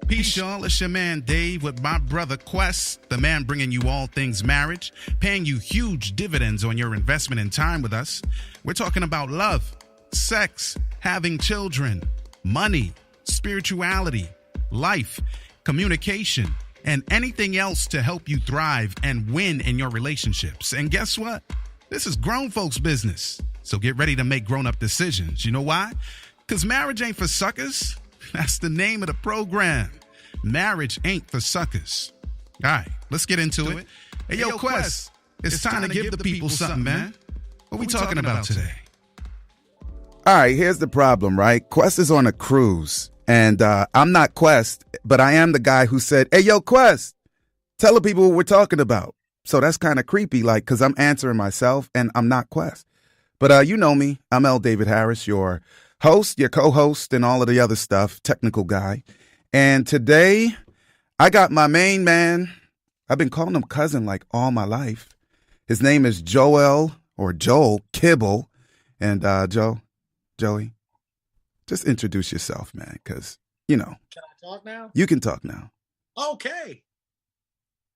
Peace, y'all. It's your man Dave with my brother Quest, the man bringing you all things marriage, paying you huge dividends on your investment in time with us. We're talking about love, sex, having children, money, spirituality, life, communication, and anything else to help you thrive and win in your relationships. And guess what? This is grown folks' business. So get ready to make grown-up decisions. You know why? Because marriage ain't for suckers. That's the name of the program. Marriage ain't for suckers. All right, let's get into it. Hey, yo, Quest, it's time to give the people something, man. What we talking about today? All right, here's the problem, right? Quest is on a cruise, and I'm not Quest, but I am the guy who said, hey, yo, Quest, tell the people what we're talking about. So that's kind of creepy, like, because I'm answering myself, and I'm not Quest. But you know me. I'm L. David Harris, your host, your co-host, and all of the other stuff, technical guy. And today, I got my main man. I've been calling him cousin like all my life. His name is Joel Kibble. And Joey, just introduce yourself, man, because, you know. Can I talk now? You can talk now. Okay.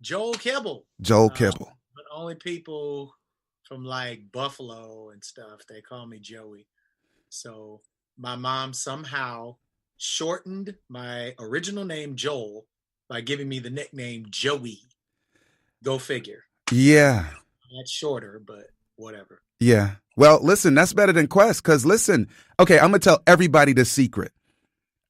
Joel Kibble. Kibble. But only people from like Buffalo and stuff, they call me Joey. So my mom somehow shortened my original name Joel by giving me the nickname Joey. Go figure. Yeah. That's shorter, but whatever. Yeah. Well, listen, that's better than Quest, because listen, okay, I'm going to tell everybody the secret.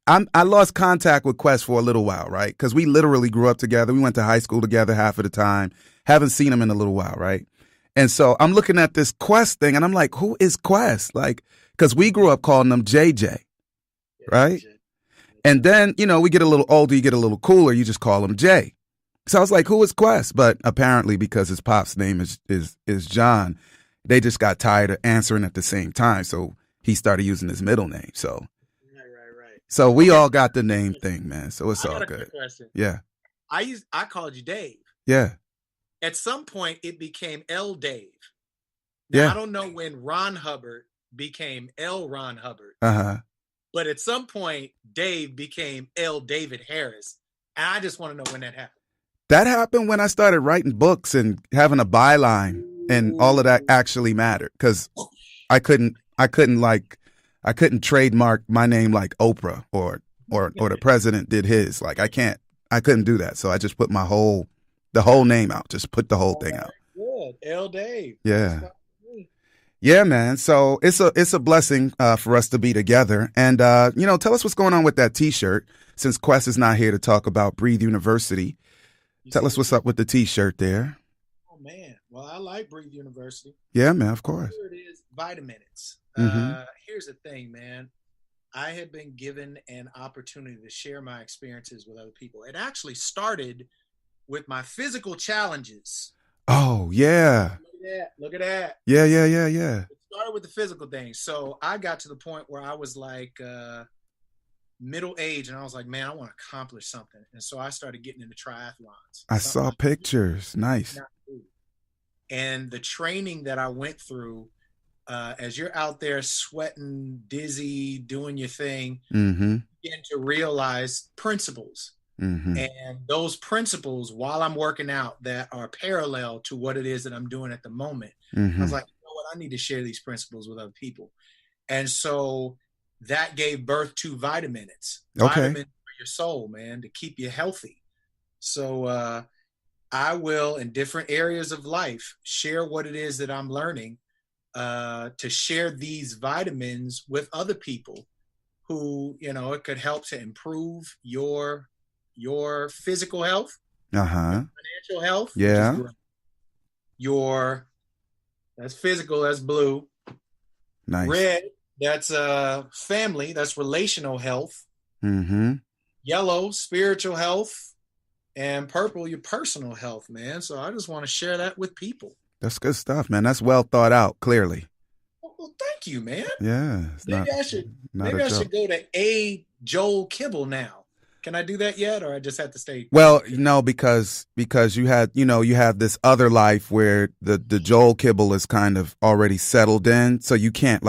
I lost contact with Quest for a little while, right? Because we literally grew up together. We went to high school together half of the time. Haven't seen him in a little while, right? And so I'm looking at this Quest thing, and I'm like, who is Quest? Like, because we grew up calling him JJ, right? JJ. And then, you know, we get a little older, you get a little cooler, you just call him Jay. So I was like, who is Quest? But apparently because his pop's name is John, they just got tired of answering at the same time. So he started using his middle name. So right. So we all got the name thing, man. So it's all good. Yeah. I called you Dave. Yeah. At some point it became L Dave. Now, yeah. I don't know when Ron Hubbard became L Ron Hubbard. Uh-huh. But at some point Dave became L David Harris. And I just want to know when that happened. That happened when I started writing books and having a byline, and all of that actually mattered, because I couldn't trademark my name like Oprah or the president did his. Like I couldn't do that. So I just put the whole name out. Just put the whole thing out. Good. L Dave. Yeah. Yeah, man. So it's a blessing for us to be together. And you know, tell us what's going on with that T-shirt, since Quest is not here to talk about Breathe University. Tell us what's up with the T-shirt there. Oh man. Well, I like Breathe University. Yeah, man, of course. Here it is, Vitaminutes. Here's the thing, man. I have been given an opportunity to share my experiences with other people. It actually started with my physical challenges. Oh, yeah. Look at that. Yeah. It started with the physical thing. So I got to the point where I was like middle age, and I was like, man, I want to accomplish something. And so I started getting into triathlons. I saw pictures. Nice. And the training that I went through, as you're out there sweating, dizzy, doing your thing, you begin to realize principles. And those principles, while I'm working out, that are parallel to what it is that I'm doing at the moment, I was like, you know what, I need to share these principles with other people. And so that gave birth to Vitaminutes. Okay. Vitamins for your soul, man, to keep you healthy. So I will, in different areas of life, share what it is that I'm learning, to share these vitamins with other people who, you know, it could help to improve your physical health, financial health. Yeah. That's physical, that's blue. Nice. Red, that's family, that's relational health. Yellow, spiritual health. And purple, your personal health, man. So I just want to share that with people. That's good stuff, man. That's well thought out, clearly. Well, thank you, man. Yeah. Maybe I should go to A. Joel Kibble now. Can I do that yet, or I just have to stay? Well, no, because you have this other life where the Joel Kibble is kind of already settled in, so you can't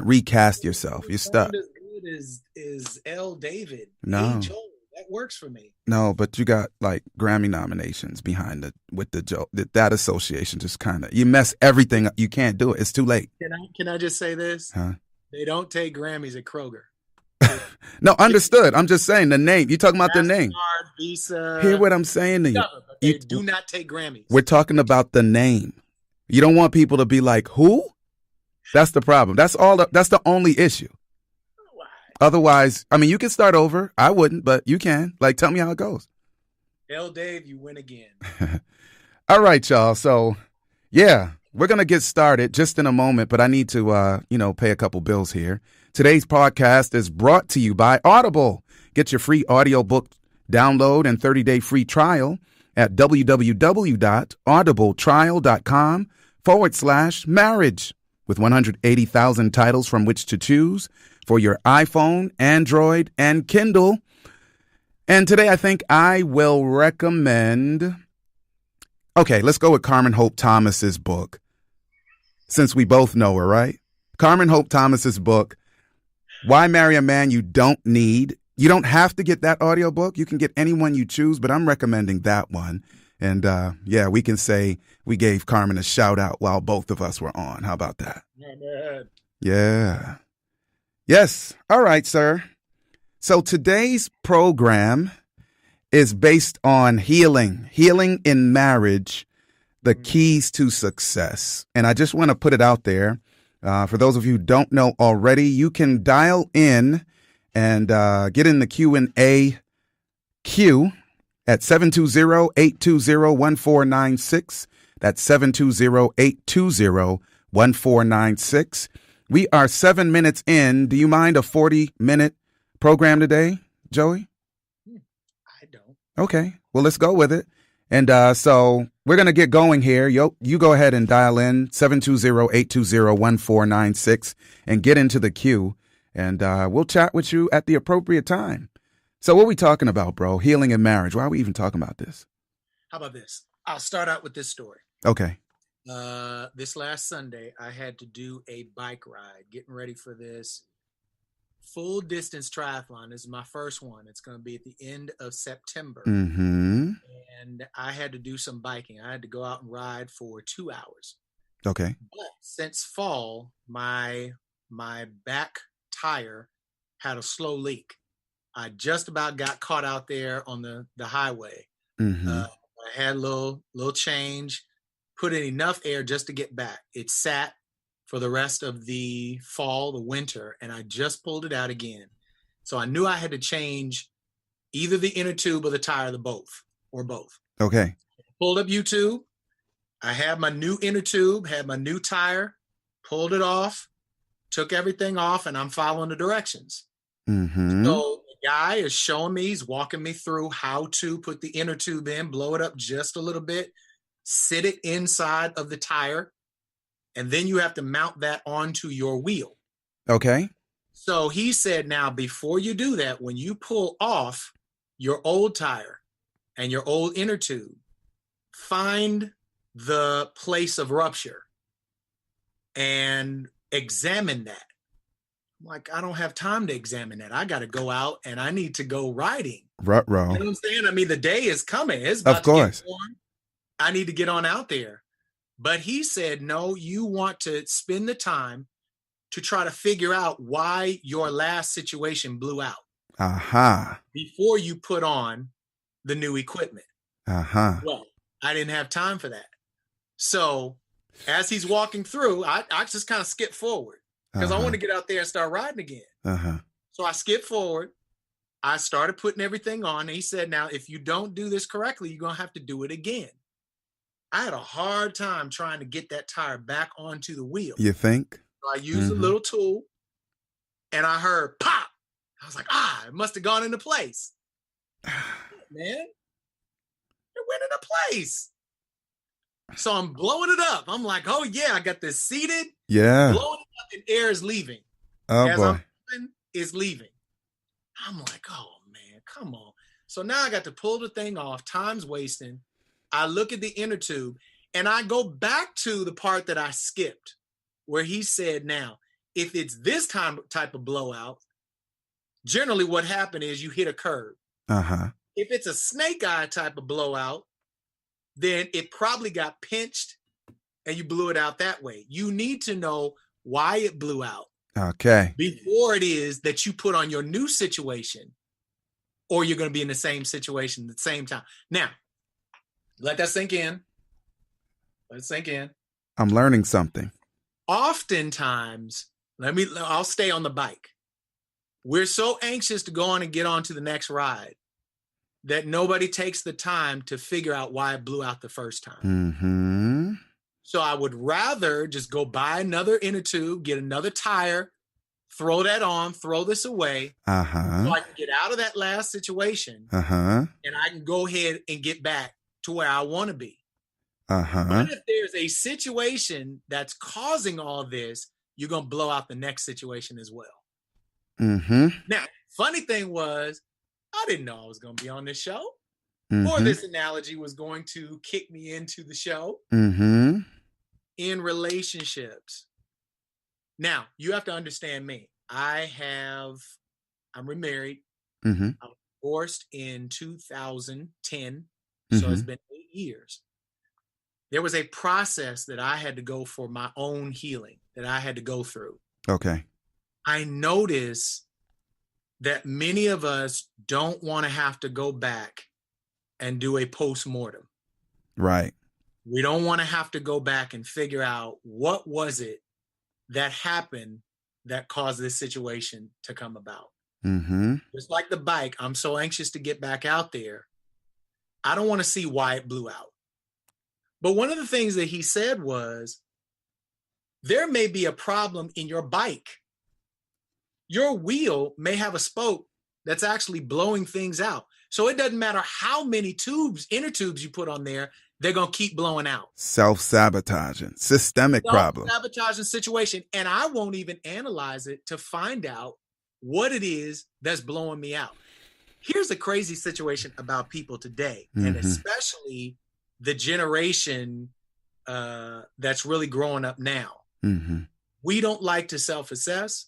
recast yourself. You're stuck. As good as L. David. No. Joel. That works for me. No, but you got like Grammy nominations behind with the joke. That association just kind of, you mess everything up. You can't do it. It's too late. Can I just say this? Huh? They don't take Grammys at Kroger. No, understood. I'm just saying the name. You talking about the name. Visa. Hear what I'm saying to you. But they do not take Grammys. We're talking about the name. You don't want people to be like, who? That's the problem. That's the only issue. Why? Otherwise, I mean, you can start over. I wouldn't, but you can. Like, tell me how it goes. Hell, Dave, you win again. All right, y'all. So, yeah, we're going to get started just in a moment, but I need to, pay a couple bills here. Today's podcast is brought to you by Audible. Get your free audiobook download and 30-day free trial at www.audibletrial.com/marriage with 180,000 titles from which to choose for your iPhone, Android, and Kindle. And today I think I will recommend... Okay, let's go with Carmen Hope Thomas's book, since we both know her, right? Carmen Hope Thomas's book, Why Marry a Man You Don't Need. You don't have to get that audiobook. You can get any one you choose, but I'm recommending that one. And we can say we gave Carmen a shout out while both of us were on. How about that? Yeah. Yes. All right, sir. So today's program is based on healing in marriage, the keys to success. And I just want to put it out there. For those of you who don't know already, you can dial in and get in the Q&A queue at 720-820-1496. That's 720-820-1496. We are 7 minutes in. Do you mind a 40-minute program today, Joey? I don't. Okay. Well, let's go with it. And so we're going to get going here. You go ahead and dial in 720-820-1496 and get into the queue. And we'll chat with you at the appropriate time. So what are we talking about, bro? Healing in marriage. Why are we even talking about this? How about this? I'll start out with this story. Okay. This last Sunday, I had to do a bike ride, getting ready for this full distance triathlon. This is my first one. It's going to be at the end of September. Mm-hmm. And I had to do some biking. I had to go out and ride for 2 hours. Okay. But since fall, my back tire had a slow leak. I just about got caught out there on the highway. Mm-hmm. I had a little change, put in enough air just to get back. It sat for the rest of the fall, the winter, and I just pulled it out again. So I knew I had to change either the inner tube or the tire, both. Okay. Pulled up YouTube. I had my new inner tube, had my new tire, pulled it off, took everything off, and I'm following the directions. Mm-hmm. So the guy is showing me, he's walking me through how to put the inner tube in, blow it up just a little bit, sit it inside of the tire, and then you have to mount that onto your wheel. Okay. So he said, now, before you do that, when you pull off your old tire and your old inner tube, find the place of rupture and examine that. I'm like, I don't have time to examine that. I got to go out and I need to go riding. Ruh-roh. You know what I'm saying? I mean, the day is coming. It's about of course. to get warm. I need to get on out there. But he said, no, you want to spend the time to try to figure out why your last situation blew out. Uh-huh. Before you put on the new equipment. Uh-huh. Well, I didn't have time for that. So as he's walking through, I just kind of skipped forward because I want to get out there and start riding again. Uh-huh. So I skipped forward. I started putting everything on. And he said, now, if you don't do this correctly, you're going to have to do it again. I had a hard time trying to get that tire back onto the wheel. You think? So I used a little tool and I heard pop. I was like, it must have gone into place. Man, it went into place. So I'm blowing it up. I'm like, oh yeah, I got this seated. Yeah. Blowing it up and air is leaving. Oh As boy. I'm moving, is leaving. I'm like, oh man, come on. So now I got to pull the thing off. Time's wasting. I look at the inner tube and I go back to the part that I skipped where he said, now, if it's this type of blowout, generally what happened is you hit a curb. If it's a snake eye type of blowout, then it probably got pinched and you blew it out that way. You need to know why it blew out. Okay. Before it is that you put on your new situation, or you're going to be in the same situation at the same time. Now, let that sink in. Let it sink in. I'm learning something. Oftentimes, I'll stay on the bike. We're so anxious to go on and get on to the next ride that nobody takes the time to figure out why it blew out the first time. Mm-hmm. So I would rather just go buy another inner tube, get another tire, throw that on, throw this away, so I can get out of that last situation, and I can go ahead and get back to where I want to be. But if there's a situation that's causing all this, you're going to blow out the next situation as well. Now, funny thing was, I didn't know I was going to be on this show, or this analogy was going to kick me into the show. In relationships. Now, you have to understand me. I'm remarried. I was divorced in 2010, so it's been 8 years. There was a process that I had to go for my own healing that I had to go through. Okay. I notice that many of us don't want to have to go back and do a post-mortem. Right. We don't want to have to go back and figure out what was it that happened that caused this situation to come about. Just like the bike, I'm so anxious to get back out there. I don't want to see why it blew out. But one of the things that he said was, there may be a problem in your bike. Your wheel may have a spoke that's actually blowing things out. So it doesn't matter how many inner tubes you put on there, they're going to keep blowing out. Self-sabotaging, systemic problem. Self-sabotaging situation. And I won't even analyze it to find out what it is that's blowing me out. Here's a crazy situation about people today, and especially the generation that's really growing up now. We don't like to self-assess.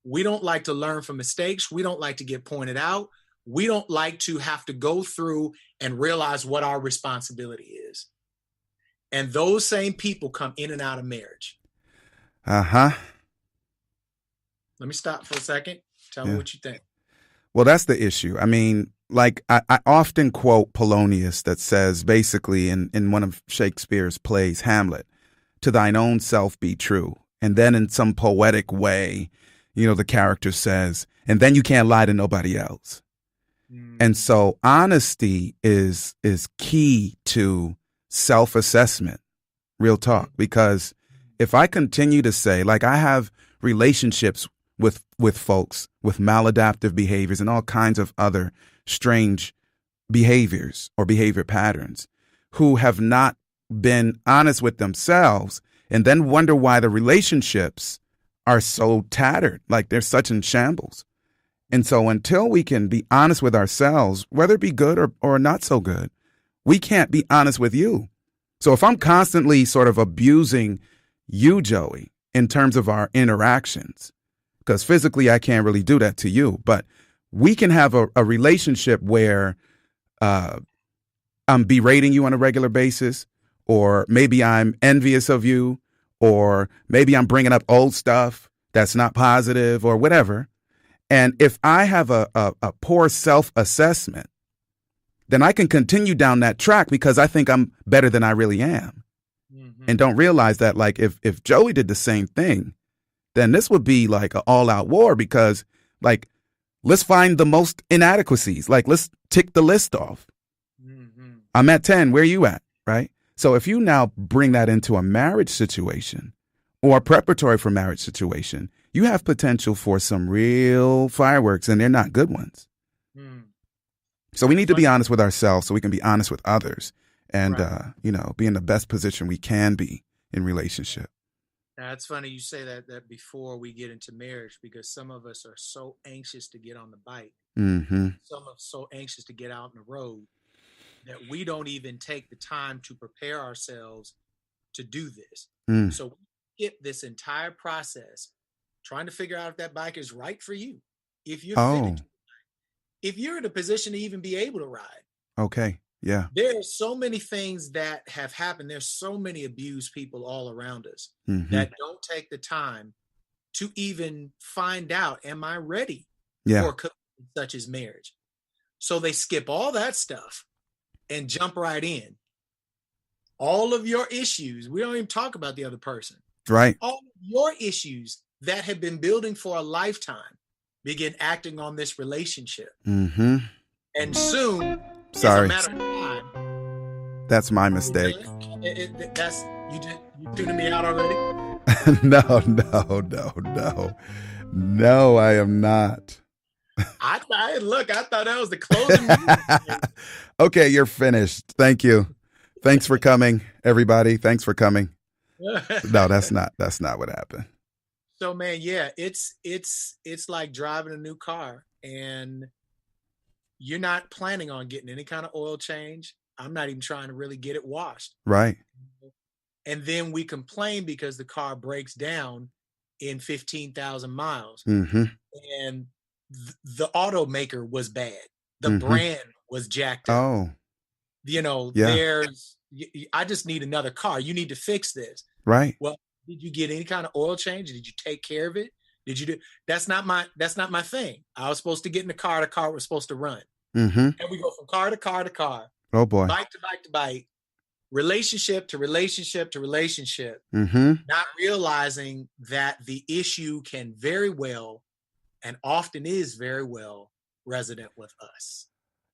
We don't like to learn from mistakes. We don't like to get pointed out. We don't like to have to go through and realize what our responsibility is. And those same people come in and out of marriage. Let me stop for a second. Tell me what you think. Well, that's the issue. I mean, like I often quote Polonius that says basically in one of Shakespeare's plays, Hamlet, to thine own self be true. And then in some poetic way, the character says, and then you can't lie to nobody else. And so honesty is key to self-assessment, real talk, because if I continue to say, like, I have relationships with folks with maladaptive behaviors and all kinds of other strange behaviors or behavior patterns who have not been honest with themselves and then wonder why the relationships are so tattered, like they're such in shambles. And so until we can be honest with ourselves, whether it be good or not so good, we can't be honest with you. So if I'm constantly sort of abusing you, Joey, in terms of our interactions, because physically I can't really do that to you, but we can have a relationship where I'm berating you on a regular basis, or maybe I'm envious of you, or maybe I'm bringing up old stuff that's not positive or whatever. And if I have a poor self-assessment, then I can continue down that track because I think I'm better than I really am. And don't realize that, like, if Joey did the same thing, then this would be like an all-out war because, like, let's find the most inadequacies. Like, let's tick the list off. I'm at 10. Where are you at? Right? So if you now bring that into a marriage situation or a preparatory for marriage situation, you have potential for some real fireworks, and they're not good ones. So we need to be honest with ourselves so we can be honest with others and, be in the best position we can be in relationship. Now, it's funny you say that before we get into marriage, because some of us are so anxious to get on the bike. Some of us so anxious to get out on the road that we don't even take the time to prepare ourselves to do this. So we skip this entire process trying to figure out if that bike is right for you. If you're fitted to it. if you're in a position to even be able to ride. Okay. Yeah. There are so many things that have happened. There's so many abused people all around us that don't take the time to even find out, am I ready for a commitment such as marriage? So they skip all that stuff and jump right in. All of your issues, we don't even talk about the other person. Right. All of your issues that have been building for a lifetime begin acting on this relationship. Mm-hmm. And soon, sorry, it's a matter of time. That's my mistake. That's you tuning me out already? No, I am not. I thought that was the closing. Okay, you're finished. Thank you. Thanks for coming, everybody. Thanks for coming. No, that's not what happened. So, man, yeah, it's like driving a new car, and you're not planning on getting any kind of oil change. I'm not even trying to really get it washed. Right. And then we complain because the car breaks down in 15,000 miles. Mm-hmm. And the automaker was bad. The brand was jacked up. Oh. I just need another car. You need to fix this. Right. Well, did you get any kind of oil change? Did you take care of it? Did you do? That's not my thing. I was supposed to get in the car was supposed to run. Mm-hmm. And we go from car to car to car. Oh boy. Bike to bike to bike. Relationship to relationship to relationship. Mm-hmm. Not realizing that the issue can very well, and often is very well, resident with us.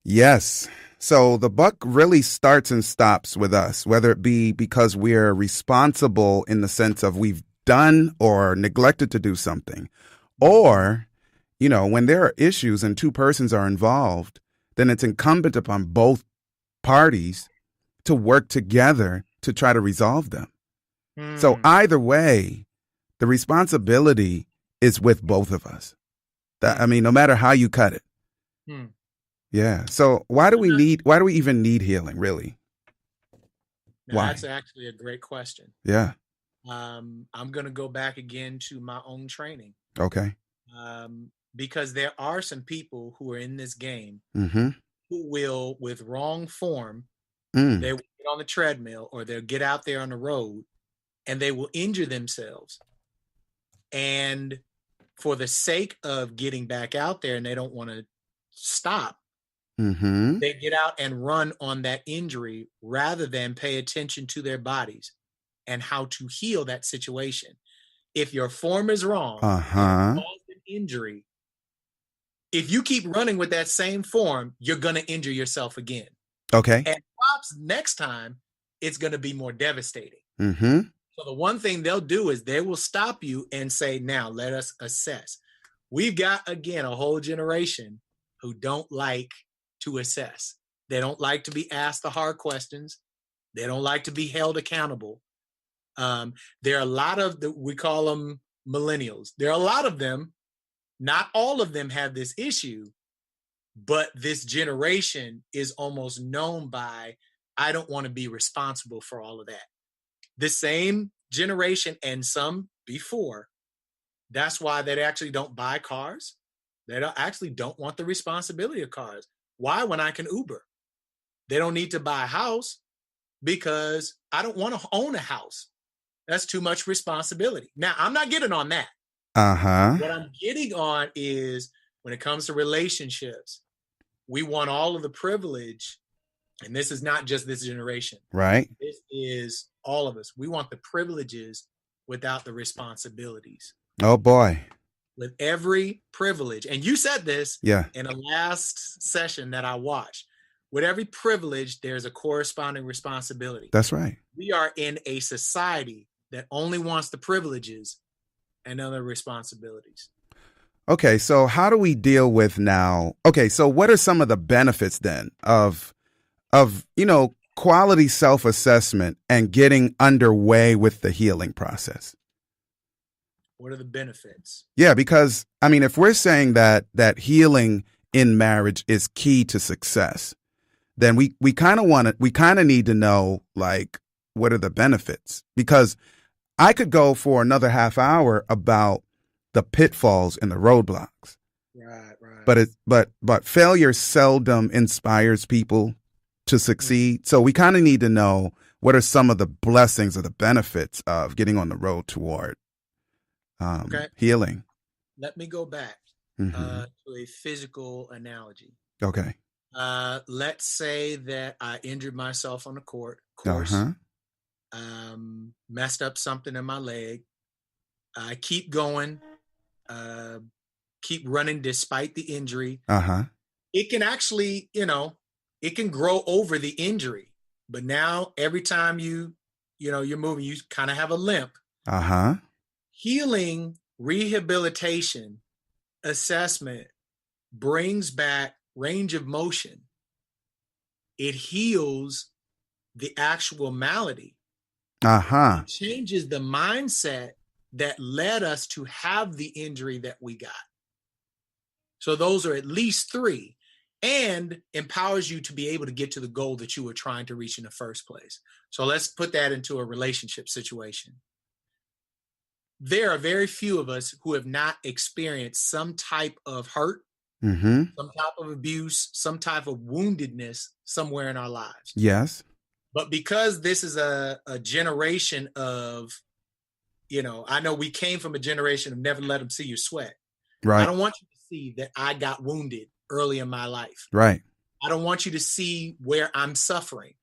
Yes. So the buck really starts and stops with us, whether it be because we're responsible in the sense of we've done or neglected to do something, or, when there are issues and two persons are involved, then it's incumbent upon both parties to work together to try to resolve them. So either way, the responsibility is with both of us. No matter how you cut it. Yeah. So why do we even need healing, really? Why? That's actually a great question. Yeah. I'm going to go back again to my own training. Okay. Because there are some people who are in this game who will, with wrong form, they will get on the treadmill or they'll get out there on the road and they will injure themselves. And for the sake of getting back out there and they don't want to stop, they get out and run on that injury rather than pay attention to their bodies and how to heal that situation. If your form is wrong, caused an injury, if you keep running with that same form, you're going to injure yourself again. Okay. And perhaps next time, it's going to be more devastating. So the one thing they'll do is they will stop you and say, now let us assess. We've got, again, a whole generation who don't like to assess. They don't like to be asked the hard questions. They don't like to be held accountable. There are a lot of we call them millennials. There are a lot of them. Not all of them have this issue, but this generation is almost known by, I don't want to be responsible for all of that. The same generation and some before, that's why they actually don't buy cars. They don't want the responsibility of cars. Why? When I can Uber. They don't need to buy a house because I don't want to own a house. That's too much responsibility. Now, I'm not getting on that. What I'm getting on is when it comes to relationships, we want all of the privilege. And this is not just this generation. Right. This is all of us. We want the privileges without the responsibilities. Oh, boy. With every privilege. And you said this in a last session that I watched. With every privilege, there's a corresponding responsibility. That's right. We are in a society that only wants the privileges and other responsibilities. Okay, so how do we deal with now? Okay, so what are some of the benefits then of quality self-assessment and getting underway with the healing process? What are the benefits? Yeah, because if we're saying that healing in marriage is key to success, then we kind of need to know, like, what are the benefits? Because I could go for another half hour about the pitfalls and the roadblocks. Right. But failure seldom inspires people to succeed. So we kind of need to know what are some of the blessings or the benefits of getting on the road toward healing. Let me go back Mm-hmm. to a physical analogy. Okay. Let's say that I injured myself on the course, messed up something in my leg. I keep going, keep running despite the injury. It can actually, it can grow over the injury. But now every time you're moving, you kind of have a limp. Healing, rehabilitation, assessment brings back range of motion. It heals the actual malady. It changes the mindset that led us to have the injury that we got. So those are at least 3, and empowers you to be able to get to the goal that you were trying to reach in the first place. So let's put that into a relationship situation. There are very few of us who have not experienced some type of hurt, some type of abuse, some type of woundedness somewhere in our lives. Yes. But because this is a generation of, I know we came from a generation of never let them see you sweat. Right. I don't want you to see that I got wounded early in my life. Right. I don't want you to see where I'm suffering.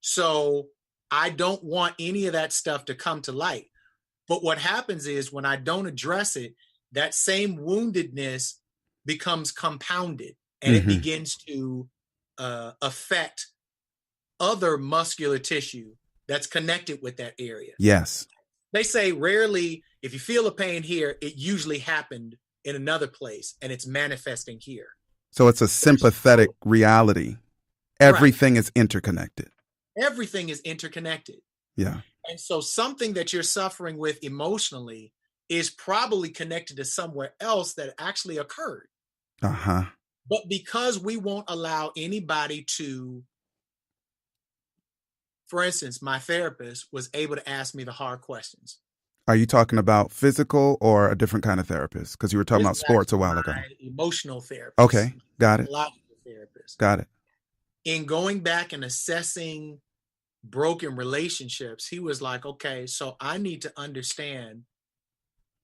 So I don't want any of that stuff to come to light. But what happens is when I don't address it, that same woundedness becomes compounded, and it begins to affect other muscular tissue that's connected with that area. Yes. They say rarely, if you feel a pain here, it usually happened in another place and it's manifesting here. So it's a sympathetic reality. Everything is interconnected. Everything is interconnected. Yeah. And so something that you're suffering with emotionally is probably connected to somewhere else that actually occurred. But because we won't allow anybody to, for instance, my therapist was able to ask me the hard questions. Are you talking about physical or a different kind of therapist? Because you were talking about sports a while ago. Emotional therapist. Okay, got it. Psychological therapist. Got it. In going back and assessing broken relationships, he was like, okay, so I need to understand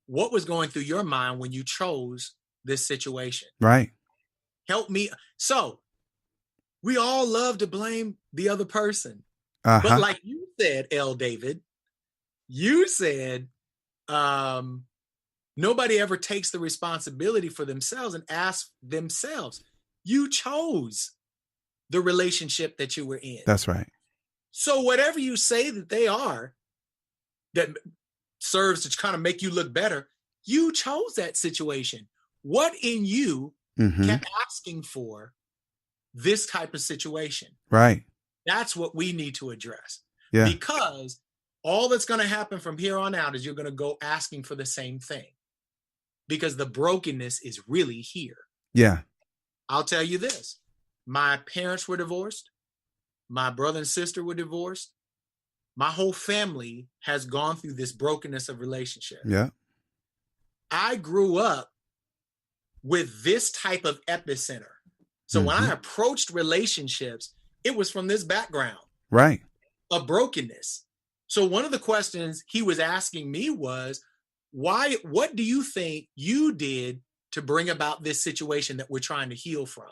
what was going through your mind when you chose this situation. Right. Help me. So we all love to blame the other person. But like you said, L. David, you said nobody ever takes the responsibility for themselves and asks themselves. You chose the relationship that you were in. That's right. So whatever you say that they are, that serves to kind of make you look better, you chose that situation. What in you kept asking for this type of situation? Right. That's what we need to address. Yeah. Because all that's going to happen from here on out is you're going to go asking for the same thing. Because the brokenness is really here. Yeah. I'll tell you this. My parents were divorced. My brother and sister were divorced. My whole family has gone through this brokenness of relationship. Yeah. I grew up with this type of epicenter. So when I approached relationships, it was from this background. Right. Of brokenness. So one of the questions he was asking me was, what do you think you did to bring about this situation that we're trying to heal from?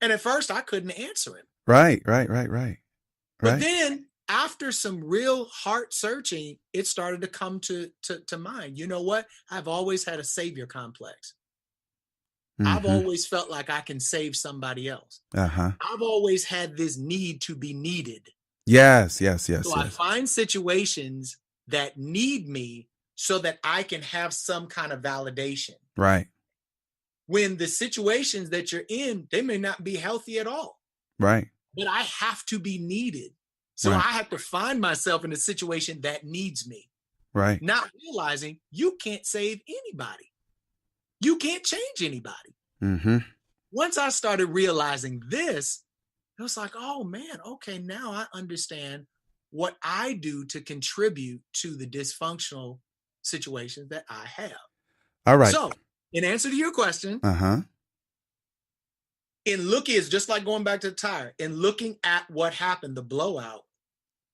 And at first I couldn't answer him. Right. But then after some real heart searching, it started to come to mind. You know what? I've always had a savior complex. I've always felt like I can save somebody else. I've always had this need to be needed. Yes. So I find situations that need me so that I can have some kind of validation. Right. When the situations that you're in, they may not be healthy at all. Right. But I have to be needed. So I have to find myself in a situation that needs me. Right. Not realizing you can't save anybody. You can't change anybody. Once I started realizing this, it was like, oh man, okay, now I understand what I do to contribute to the dysfunctional situations that I have. All right. So In answer to your question, Uh-huh. in looking, it's just like going back to the tire. In looking at what happened, the blowout,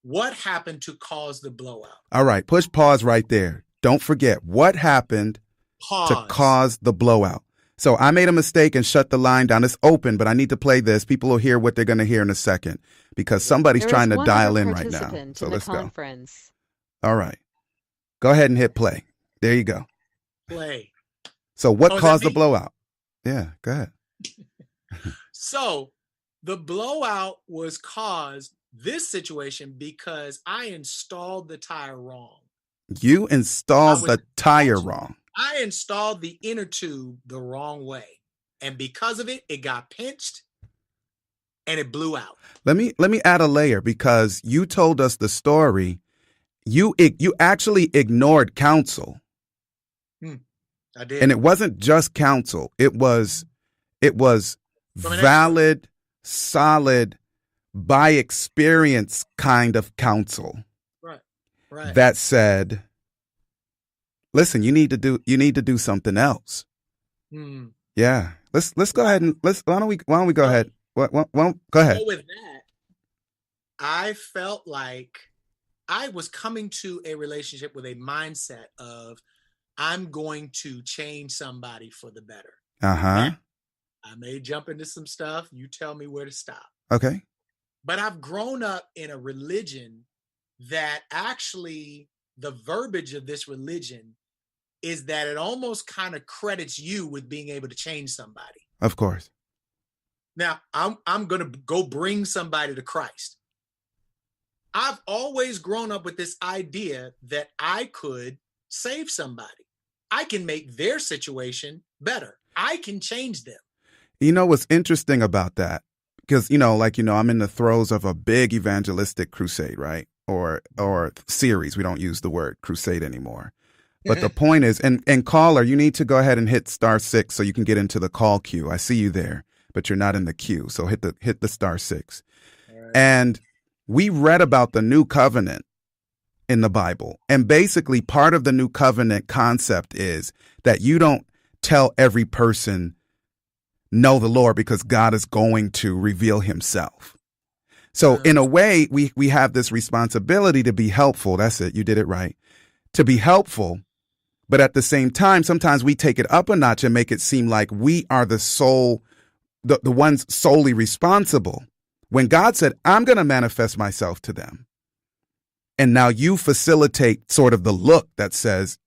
what happened to cause the blowout? All right, push pause right there. Don't forget what happened to Pause. cause the blowout. So I made a mistake and shut the line down. It's open, but I need to play this. People will hear what they're going to hear in a second because somebody's There trying is to one dial other in right now. participant So in the let's go. conference. All right. Go ahead and hit play. There you go. Play. So what Oh, is caused that the me? blowout? Yeah, go ahead. So the blowout was caused this situation because I installed the tire wrong. You installed was the tire wrong. I installed the inner tube the wrong way. And because of it, it got pinched and it blew out. Let me add a layer because you told us the story. You actually ignored counsel. I did. And it wasn't just counsel. It was valid, solid, by experience kind of counsel. Right. That said, listen, you need to do something else. Yeah. Let's go ahead and why don't we go ahead? Go ahead. So with that, I felt like I was coming to a relationship with a mindset of I'm going to change somebody for the better. Uh-huh. I may jump into some stuff. You tell me where to stop. Okay. But I've grown up in a religion that actually the verbiage of this religion is that it almost kind of credits you with being able to change somebody. Of course. Now, I'm going to go bring somebody to Christ. I've always grown up with this idea that I could save somebody. I can make their situation better. I can change them. You know what's interesting about that? Because, I'm in the throes of a big evangelistic crusade, right? Or series. We don't use the word crusade anymore. But the point is, and caller, you need to go ahead and hit *6 so you can get into the call queue. I see you there, but you're not in the queue. So hit the *6. Right. And we read about the new covenant in the Bible. And basically part of the new covenant concept is that you don't tell every person know the Lord because God is going to reveal himself. So in a way, we have this responsibility to be helpful. That's it. You did it right. To be helpful. But at the same time, sometimes we take it up a notch and make it seem like we are the ones solely responsible. When God said, I'm going to manifest myself to them. And now you facilitate sort of the look that says,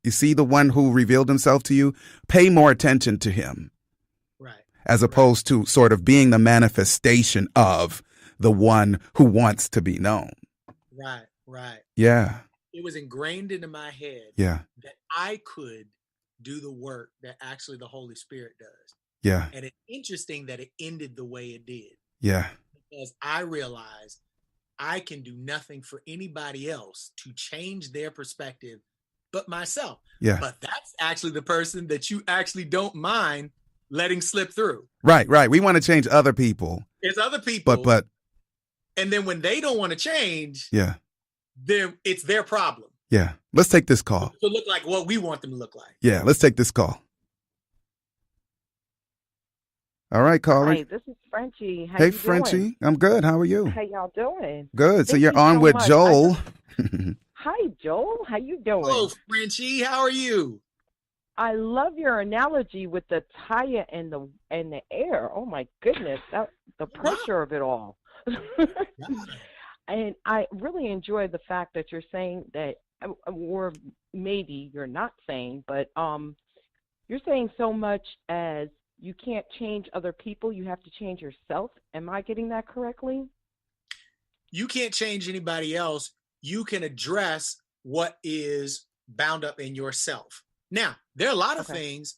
you see the one who revealed himself to you, pay more attention to him. Right. As opposed to sort of being the manifestation of the one who wants to be known. Right. Yeah. It was ingrained into my head that I could do the work that actually the Holy Spirit does. Yeah. And it's interesting that it ended the way it did. Yeah. Because I realized I can do nothing for anybody else to change their perspective but myself. Yeah. But that's actually the person that you actually don't mind letting slip through. Right. We want to change other people. It's other people. But and then when they don't want to change, it's their problem. Yeah. Let's take this call. To look like what we want them to look like. Yeah. Let's take this call. All right, caller. Hi, this is Frenchie. How hey, you Frenchie. Doing? I'm good. How are you? How y'all doing? Good. So Thank you're you on so with much. Joel. Hi, Joel. How you doing? Hello, Frenchie. How are you? I love your analogy with the tire and the air. Oh my goodness, the pressure of it all. And I really enjoy the fact that you're saying that, or maybe you're not saying, but you're saying so much as you can't change other people, you have to change yourself. Am I getting that correctly? You can't change anybody else. You can address what is bound up in yourself. Now, there are a lot of things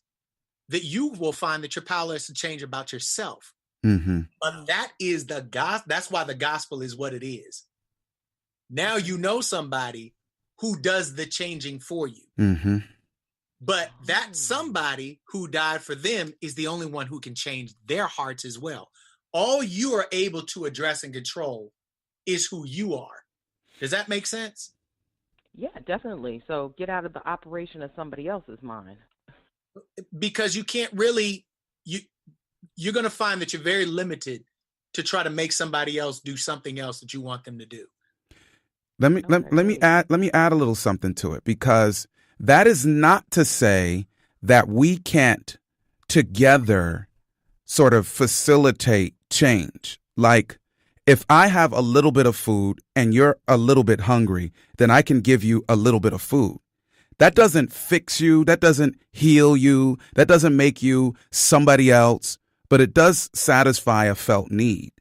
that you will find that you're powerless to change about yourself. Mm-hmm. But that is the gospel. That's why the gospel is what it is. Now you know somebody who does the changing for you. Mm-hmm. But that somebody who died for them is the only one who can change their hearts as well. All you are able to address and control is who you are. Does that make sense? Yeah, definitely. So get out of the operation of somebody else's mind. because you can't really, you're going to find that you're very limited to try to make somebody else do something else that you want them to do. Let me add a little something to it, because that is not to say that we can't together sort of facilitate change. Like, if I have a little bit of food and you're a little bit hungry, then I can give you a little bit of food. That doesn't fix you. That doesn't heal you. That doesn't make you somebody else, but it does satisfy a felt need.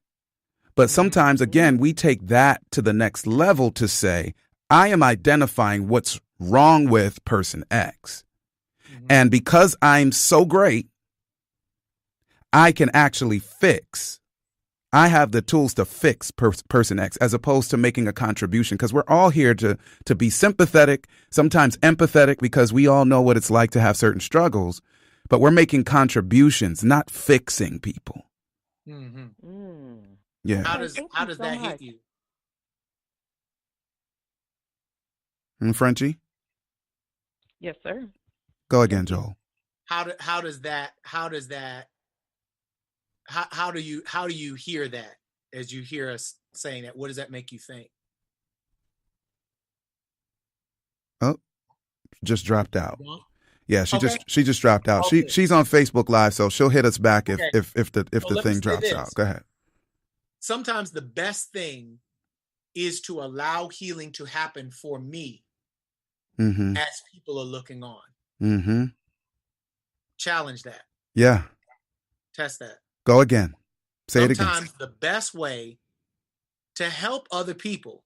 But sometimes, again, we take that to the next level to say, I am identifying what's wrong with person X. And because I'm so great, I can actually fix. I have the tools to fix person X, as opposed to making a contribution, because we're all here to be sympathetic, sometimes empathetic, because we all know what it's like to have certain struggles. But we're making contributions, not fixing people. Yeah. How does that hit you? Frenchie? Yes, sir. Go again, Joel. How do you hear that as you hear us saying that? What does that make you think? Oh, just dropped out. Yeah, she Okay. just dropped out. Okay. She's on Facebook Live, so she'll hit us back if Okay. the thing drops this. out. Go ahead. Sometimes the best thing is to allow healing to happen for me as people are looking on. Challenge that. Yeah. Test that. Go again. Say it again. Sometimes the best way to help other people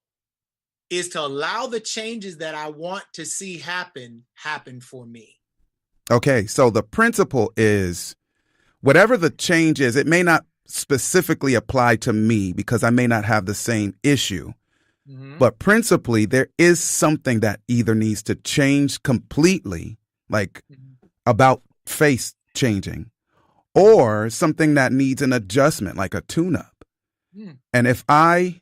is to allow the changes that I want to see happen for me. Okay, so the principle is, whatever the change is, it may not specifically apply to me because I may not have the same issue. But principally, there is something that either needs to change completely, like about face changing, or something that needs an adjustment, like a tune-up. And if I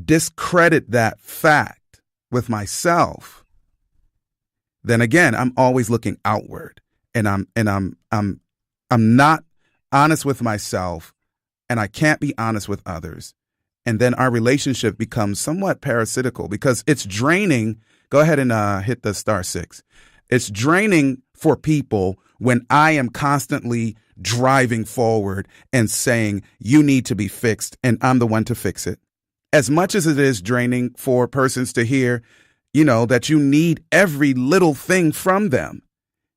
discredit that fact with myself, then again, I'm always looking outward, and I'm not honest with myself, and I can't be honest with others. And then our relationship becomes somewhat parasitical, because it's draining. Go ahead and hit the *6. It's draining for people when I am constantly driving forward and saying, you need to be fixed, and I'm the one to fix it. As much as it is draining for persons to hear, that you need every little thing from them.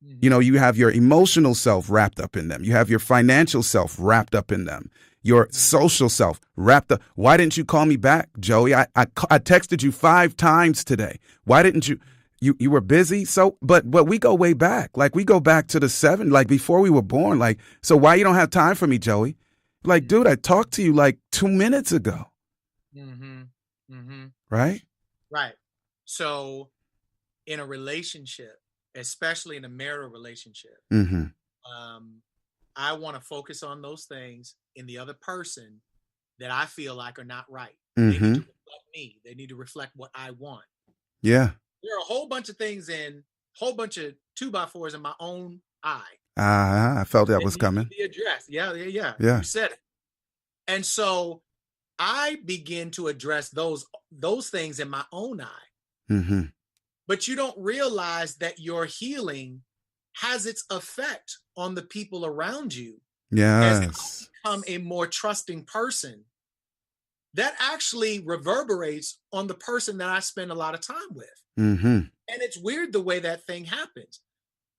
You have your emotional self wrapped up in them. You have your financial self wrapped up in them. Your social self wrapped up. Why didn't you call me back, Joey? I texted you 5 times today. Why didn't you? You were busy. So, but we go way back. Like, we go back to the 7, like before we were born. Like, so why you don't have time for me, Joey? Like, dude, I talked to you like 2 minutes ago. Right? Right. So in a relationship, especially in a marital relationship, I want to focus on those things in the other person that I feel like are not right. They need to reflect me. They need to reflect what I want. Yeah. There are a whole bunch of things whole bunch of 2x4s in my own eye. I felt that was coming. Be addressed. Yeah. Yeah. You said it. And so I begin to address those things in my own eye. But you don't realize that your healing has its effect on the people around you. Yes. As you become a more trusting person, that actually reverberates on the person that I spend a lot of time with. And it's weird the way that thing happens.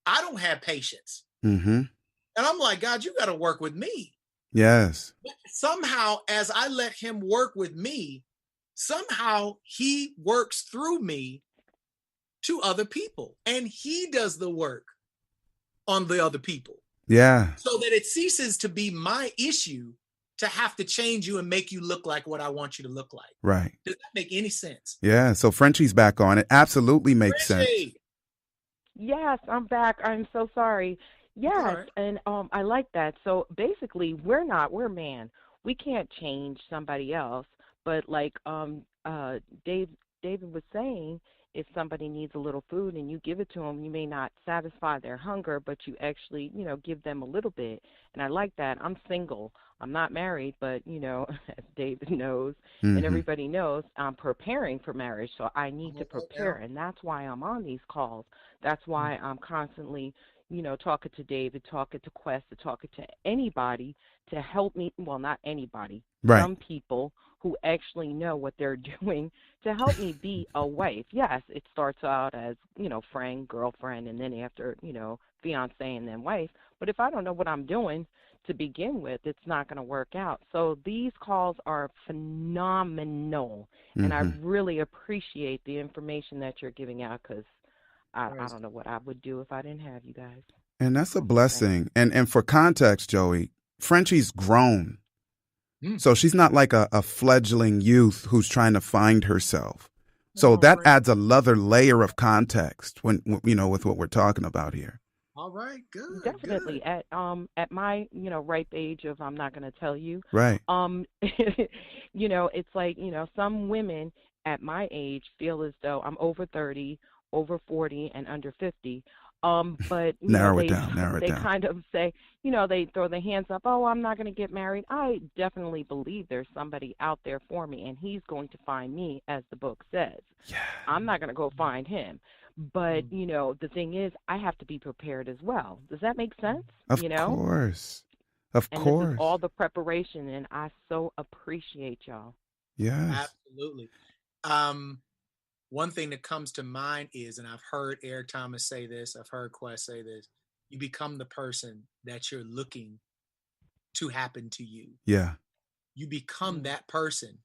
I don't have patience. And I'm like, God, you got to work with me. Yes. But somehow, as I let him work with me, somehow he works through me to other people, and he does the work on the other people. Yeah. So that it ceases to be my issue to have to change you and make you look like what I want you to look like. Right. Does that make any sense? Yeah. So Frenchie's back on. It absolutely makes sense. Yes, I'm back. I'm so sorry. Yes, Right. and I like that. So basically, we're man. We can't change somebody else. But like David was saying, if somebody needs a little food and you give it to them, you may not satisfy their hunger, but you actually, give them a little bit. And I like that. I'm single. I'm not married, but, as David knows and Mm-hmm. everybody knows, I'm preparing for marriage. So I need to Oh, prepare. And that's why I'm on these calls. That's why I'm constantly, talking to David, talking to Quest, talking to anybody to help me. Well, not anybody, Right. some people who actually know what they're doing to help me be a wife. Yes, it starts out as, friend, girlfriend, and then after, fiance and then wife. But if I don't know what I'm doing to begin with, it's not going to work out. So these calls are phenomenal, and I Mm-hmm. really appreciate the information that you're giving out because I Praise don't know what I would do if I didn't have you guys. And that's a Okay. blessing. And for context, Joey, Frenchie's grown. Mm. So she's not like a fledgling youth who's trying to find herself. So Oh, that great. adds another layer of context with what we're talking about here. All right, good, Definitely good. at my ripe age of I'm not going to tell you Right. it's like some women at my age feel as though I'm over 30, over 40, and under 50. But Narrow it down. they kind of say they throw their hands up. Oh, I'm not going to get married. I definitely believe there's somebody out there for me, and he's going to find me, as the book says. Yeah. I'm not going to go find him. But, the thing is, I have to be prepared as well. Does that make sense? Of course. Of And course. this is all the preparation, and I so appreciate y'all. Yes. Absolutely. One thing that comes to mind is, and I've heard Eric Thomas say this, I've heard Quest say this, you become the person that you're looking to happen to you. Yeah. You become that person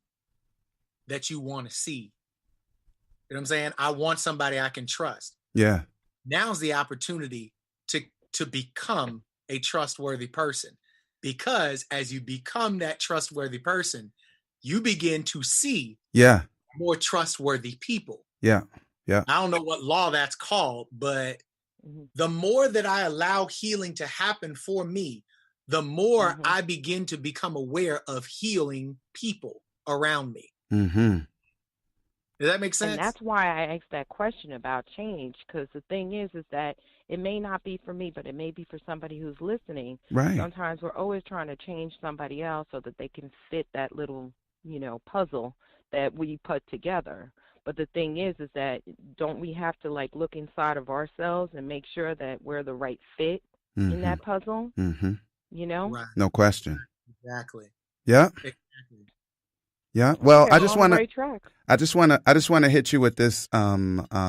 that you want to see. You know what I'm saying? I want somebody I can trust. Yeah. Now's the opportunity to become a trustworthy person, because as you become that trustworthy person, you begin to see Yeah. more trustworthy people. Yeah. Yeah. I don't know what law that's called, but the more that I allow healing to happen for me, the more I begin to become aware of healing people around me. Mm-hmm. Does that make sense? And that's why I asked that question about change, because the thing is that it may not be for me, but it may be for somebody who's listening. Right. Sometimes we're always trying to change somebody else so that they can fit that little, puzzle that we put together. But the thing is that don't we have to look inside of ourselves and make sure that we're the right fit in that puzzle? Mm-hmm. Right. No question. Exactly. Yeah. Exactly. Yeah. Well, Okay, I just we're on want the to. right track. I just want to hit you with this,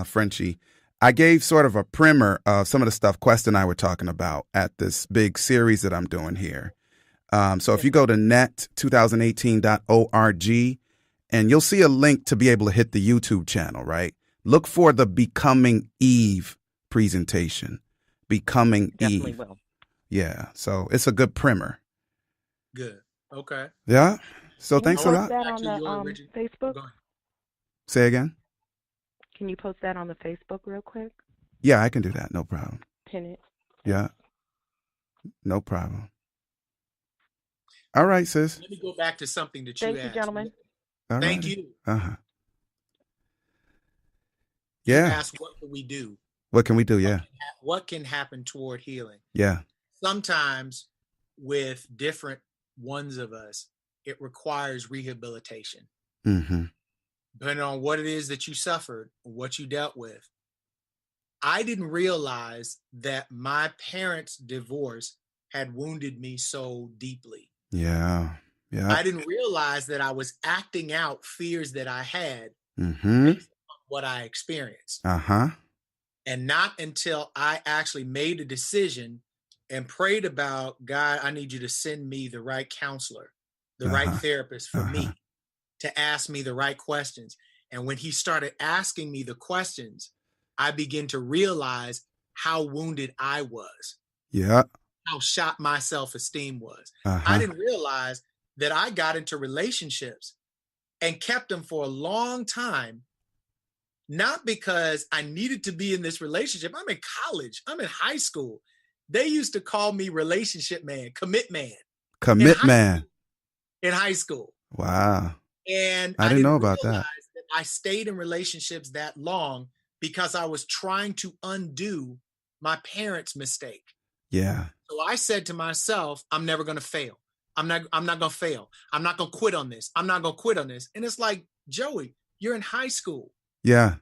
Frenchie. I gave sort of a primer of some of the stuff Quest and I were talking about at this big series that I'm doing here. So if you go to net2018.org, and you'll see a link to be able to hit the YouTube channel, right? Look for the Becoming Eve presentation. Becoming Definitely Eve. will. Yeah. So it's a good primer. Good. Okay. Yeah. So Can you thanks a post lot. that Back on to the your original- Facebook? Go ahead. Say again. Can you post that on the Facebook real quick? Yeah, I can do that. No problem. Pin it. Yeah. No problem. All right, sis. Let me go back to something that you Thank you, asked. gentlemen. All Thank righty. you. Uh-huh. You Yeah. asked, what can we do? What can we do? Yeah. What can happen toward healing? Yeah. Sometimes with different ones of us, it requires rehabilitation. Mm-hmm. Depending on what it is that you suffered, what you dealt with. I didn't realize that my parents' divorce had wounded me so deeply. Yeah. Yeah. I didn't realize that I was acting out fears that I had Mm-hmm. based on what I experienced. Uh-huh. And not until I actually made a decision and prayed about, God, I need you to send me the right counselor, the right therapist for me, to ask me the right questions. And when he started asking me the questions, I began to realize how wounded I was, Yeah. how shot my self-esteem was. Uh-huh. I didn't realize that I got into relationships and kept them for a long time, not because I needed to be in this relationship. I'm in college. I'm in high school. They used to call me relationship man, commit man. Commit man. In high school. Wow. And I didn't know about that. realize I stayed in relationships that long because I was trying to undo my parents' mistake. Yeah. So I said to myself, I'm never going to fail. I'm not going to fail. I'm not going to quit on this. I'm not going to quit on this. And it's like, Joey, you're in high school. Yeah.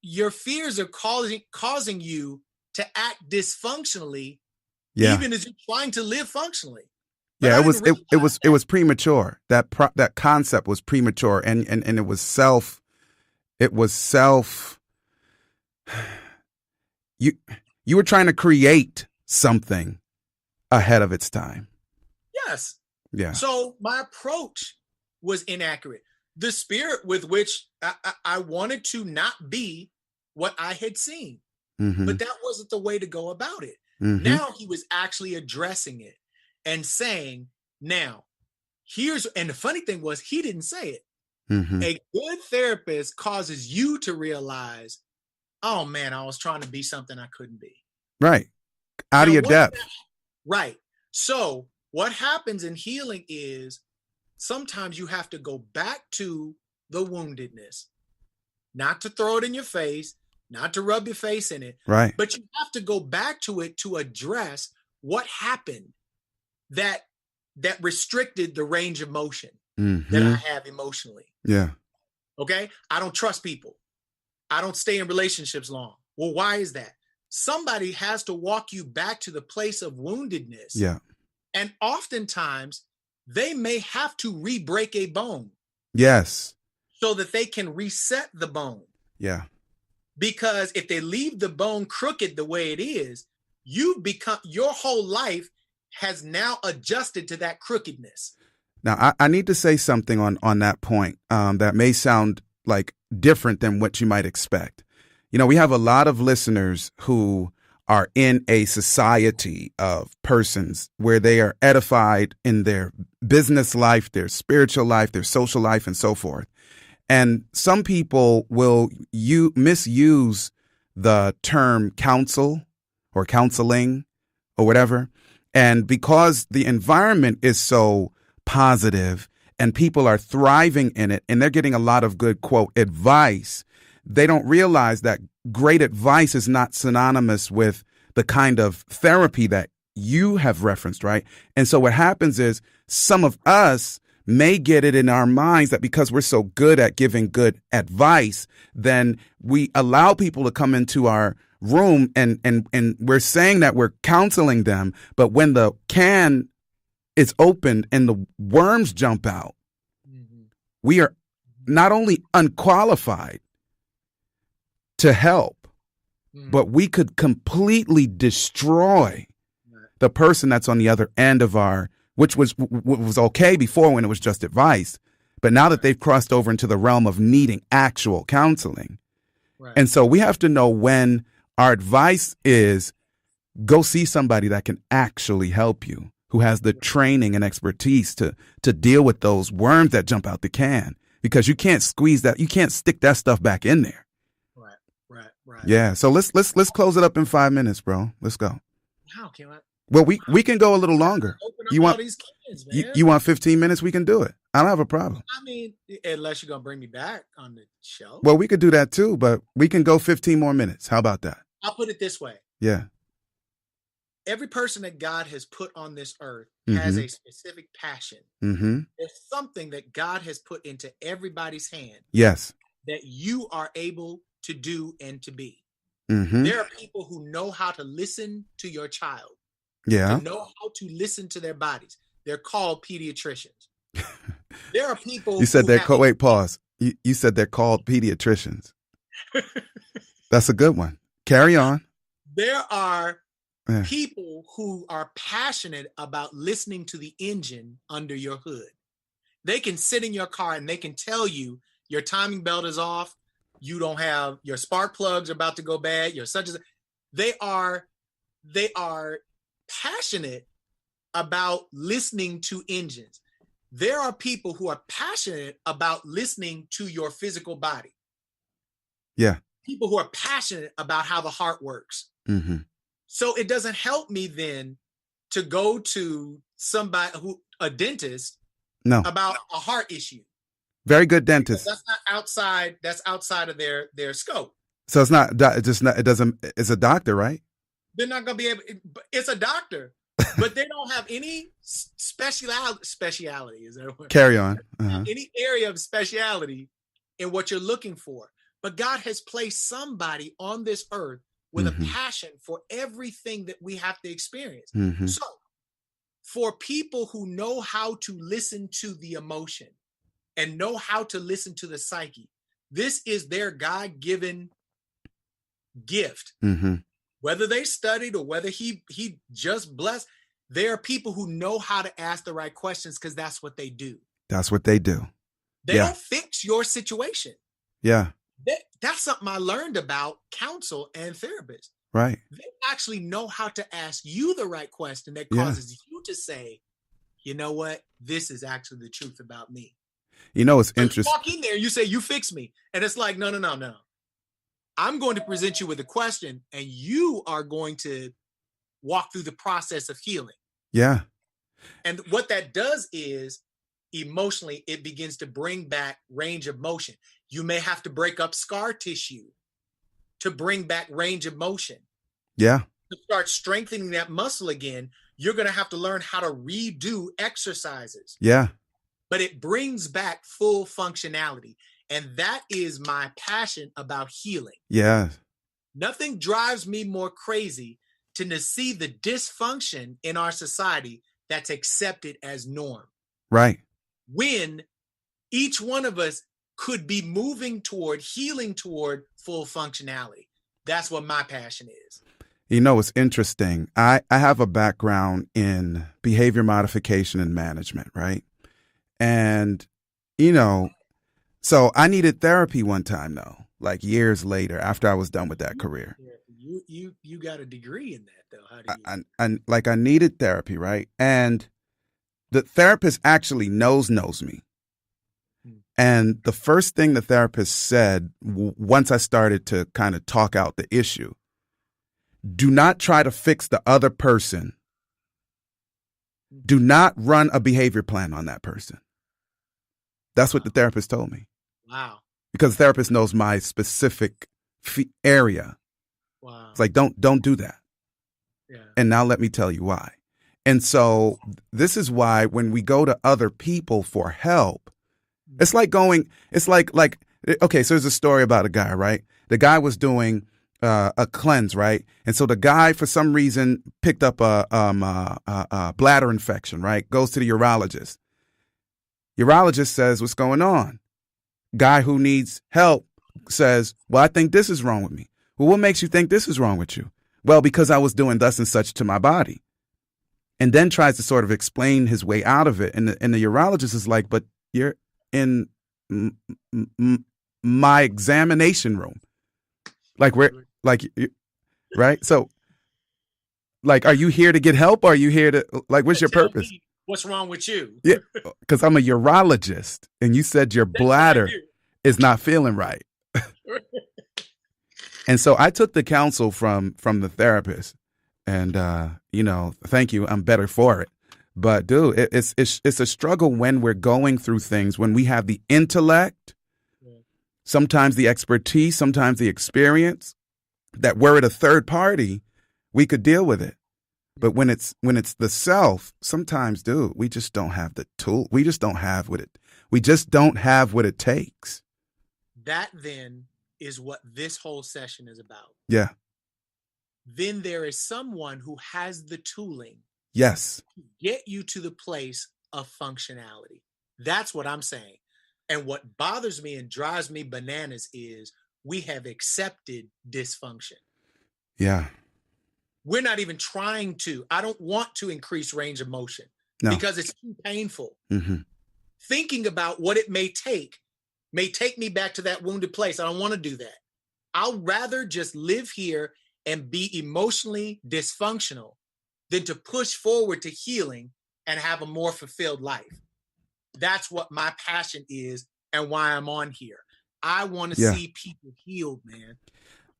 Your fears are causing you to act dysfunctionally, even as you're trying to live functionally. But yeah, it was premature. That concept was premature, and it was self. You were trying to create something ahead of its time. Yes. Yeah. So my approach was inaccurate. The spirit with which I wanted to not be what I had seen, but that wasn't the way to go about it. Now he was actually addressing it and saying, now, and the funny thing was, he didn't say it. A good therapist causes you to realize, oh man, I was trying to be something I couldn't be. Right. Out of your depth. Right. So what happens in healing is sometimes you have to go back to the woundedness, not to throw it in your face, not to rub your face in it. Right. But you have to go back to it to address what happened that restricted the range of motion that I have emotionally. Yeah. Okay. I don't trust people. I don't stay in relationships long. Well, why is that? Somebody has to walk you back to the place of woundedness. Yeah. And oftentimes they may have to re-break a bone. Yes. So that they can reset the bone. Yeah. Because if they leave the bone crooked the way it is, your whole life has now adjusted to that crookedness. Now, I need to say something on that point that may sound like different than what you might expect. You know, we have a lot of listeners who are in a society of persons where they are edified in their business life, their spiritual life, their social life, and so forth. And some people will misuse the term counsel or counseling or whatever. And because the environment is so positive and people are thriving in it and they're getting a lot of good, quote, advice, they don't realize that great advice is not synonymous with the kind of therapy that you have referenced, right? And so what happens is some of us may get it in our minds that because we're so good at giving good advice, then we allow people to come into our room and we're saying that we're counseling them. But when the can is opened and the worms jump out, we are not only unqualified to help, but we could completely destroy the person that's on the other end of which was okay before when it was just advice. But now that they've crossed over into the realm of needing actual counseling. Right. And so we have to know when our advice is go see somebody that can actually help you, who has the training and expertise to deal with those worms that jump out the can, because you can't squeeze that. You can't stick that stuff back in there. Right. Yeah. So let's close it up in 5 minutes, bro. Let's go. How can I? Well, we can go a little longer. You want all these cans, man. You want 15 minutes? We can do it. I don't have a problem. I mean, unless you're gonna bring me back on the show. Well, we could do that too, but we can go 15 more minutes. How about that? I'll put it this way. Yeah. Every person that God has put on this earth has a specific passion. There's something that God has put into everybody's hand. Yes. That you are able to do and to be. There are people who know how to listen to your child. Yeah. They know how to listen to their bodies. They're called pediatricians. There are people. You said wait, pause. You said they're called pediatricians. That's a good one. Carry on. There are people who are passionate about listening to the engine under your hood. They can sit in your car and they can tell you your timing belt is off. You don't have your spark plugs are about to go bad. Your such as they are passionate about listening to engines. There are people who are passionate about listening to your physical body. Yeah. People who are passionate about how the heart works. So it doesn't help me then to go to a dentist about a heart issue. Very good dentist. That's not outside. That's outside of their scope. So it's not. It just not. It doesn't. It's a doctor, right? They're not going to be able. It's a doctor, but they don't have any speciality. Is that a word? Carry on. Any area of speciality in what you're looking for. But God has placed somebody on this earth with a passion for everything that we have to experience. So, for people who know how to listen to the emotion and know how to listen to the psyche, this is their God-given gift. Whether they studied or whether he just blessed, there are people who know how to ask the right questions because that's what they do. That's what they do. They don't fix your situation. Yeah. That's something I learned about counsel and therapists. Right. They actually know how to ask you the right question that causes you to say, you know what? This is actually the truth about me. You know, it's interesting. You walk in there, you say, you fix me. And it's like, no. I'm going to present you with a question and you are going to walk through the process of healing. Yeah. And what that does is emotionally, it begins to bring back range of motion. You may have to break up scar tissue to bring back range of motion. Yeah. To start strengthening that muscle again, you're going to have to learn how to redo exercises. Yeah. But it brings back full functionality. And that is my passion about healing. Yeah. Nothing drives me more crazy than to see the dysfunction in our society that's accepted as norm. Right. When each one of us could be moving toward healing toward full functionality. That's what my passion is. You know, it's interesting. I have a background in behavior modification and management, right? And, you know, so I needed therapy one time, though, like years later after I was done with that career. You got a degree in that, though. How do you? I needed therapy, right? And the therapist actually knows me. And the first thing the therapist said once I started to kind of talk out the issue, do not try to fix the other person. Do not run a behavior plan on that person. That's what the therapist told me. Wow. Because the therapist knows my specific area. Wow. It's like, don't do that. Yeah. And now let me tell you why. And so this is why when we go to other people for help, it's like okay, so there's a story about a guy, right? The guy was doing a cleanse, right? And so the guy, for some reason, picked up a bladder infection, right? Goes to the urologist. Urologist says, what's going on? Guy who needs help says, well, I think this is wrong with me. Well, what makes you think this is wrong with you? Well, because I was doing thus and such to my body. And then tries to sort of explain his way out of it. And the urologist is like, but you're in my examination room. Like, right? So, like, are you here to get help? Or are you here to, like, what's your purpose? What's wrong with you? Yeah, because I'm a urologist, and you said your bladder is not feeling right. And so I took the counsel from the therapist, and you know, thank you, I'm better for it. But dude, it's a struggle when we're going through things, when we have the intellect, sometimes the expertise, sometimes the experience, that we're at a third party, we could deal with it. But when it's the self, sometimes, dude, we just don't have the tool. We just don't have what it takes. That then is what this whole session is about. Yeah. Then there is someone who has the tooling. Yes. To get you to the place of functionality. That's what I'm saying. And what bothers me and drives me bananas is we have accepted dysfunction. Yeah. We're not even trying to. I don't want to increase range of motion because it's too painful. Mm-hmm. Thinking about what it may take me back to that wounded place. I don't want to do that. I'll rather just live here and be emotionally dysfunctional than to push forward to healing and have a more fulfilled life. That's what my passion is and why I'm on here. I want to see people healed, man.